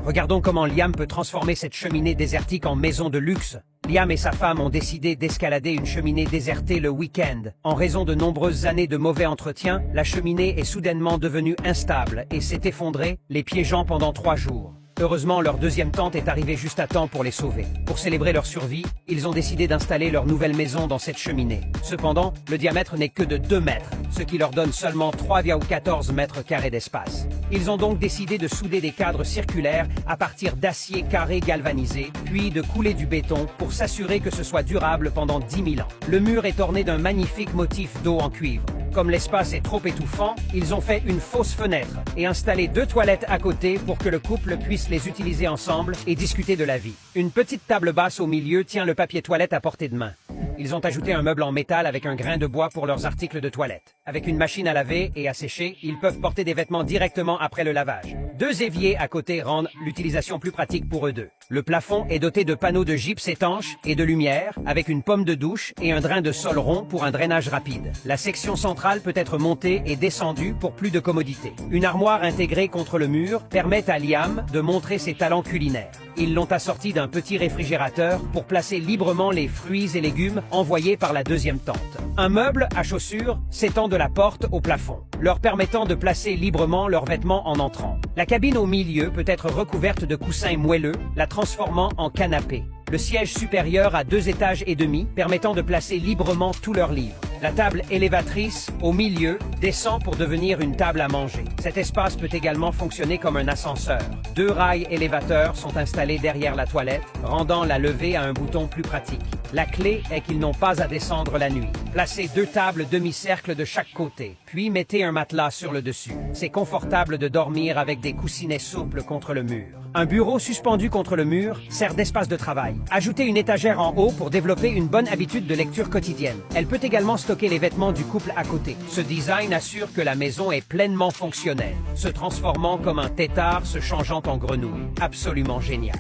Regardons comment Liam peut transformer cette cheminée désertique en maison de luxe. Liam et sa femme ont décidé d'escalader une cheminée désertée le week-end. En raison de nombreuses années de mauvais entretien, la cheminée est soudainement devenue instable et s'est effondrée, les piégeant pendant 3 jours. Heureusement, leur deuxième tante est arrivée juste à temps pour les sauver. Pour célébrer leur survie, ils ont décidé d'installer leur nouvelle maison dans cette cheminée. Cependant, le diamètre n'est que de 2 mètres, ce qui leur donne seulement 3,14 mètres carrés d'espace. Ils ont donc décidé de souder des cadres circulaires à partir d'acier carré galvanisé, puis de couler du béton pour s'assurer que ce soit durable pendant 10 000 ans. Le mur est orné d'un magnifique motif d'eau en cuivre. Comme l'espace est trop étouffant, ils ont fait une fausse fenêtre et installé 2 toilettes à côté pour que le couple puisse les utiliser ensemble et discuter de la vie. Une petite table basse au milieu tient le papier toilette à portée de main. Ils ont ajouté un meuble en métal avec un grain de bois pour leurs articles de toilette. Avec une machine à laver et à sécher, ils peuvent porter des vêtements directement après le lavage. 2 éviers à côté rendent l'utilisation plus pratique pour eux deux. Le plafond est doté de panneaux de gypse étanche et de lumière, avec une pomme de douche et un drain de sol rond pour un drainage rapide. La section centrale peut être montée et descendue pour plus de commodité. Une armoire intégrée contre le mur permet à Liam de montrer ses talents culinaires. Ils l'ont assorti d'un petit réfrigérateur pour placer librement les fruits et légumes envoyés par la deuxième tante. Un meuble à chaussures s'étend de la porte au plafond, leur permettant de placer librement leurs vêtements en entrant. La cabine au milieu peut être recouverte de coussins moelleux, la transformant en canapé. Le siège supérieur a 2 étages et demi, permettant de placer librement tous leurs livres. La table élévatrice, au milieu, descend pour devenir une table à manger. Cet espace peut également fonctionner comme un ascenseur. 2 rails élévateurs sont installés derrière la toilette, rendant la levée à un bouton plus pratique. La clé est qu'ils n'ont pas à descendre la nuit. Placez 2 tables demi-cercle de chaque côté, puis mettez un matelas sur le dessus. C'est confortable de dormir avec des coussinets souples contre le mur. Un bureau suspendu contre le mur sert d'espace de travail. Ajoutez une étagère en haut pour développer une bonne habitude de lecture quotidienne. Elle peut également stocker les vêtements du couple à côté. Ce design assure que la maison est pleinement fonctionnelle, se transformant comme un tétard se changeant en grenouille. Absolument génial.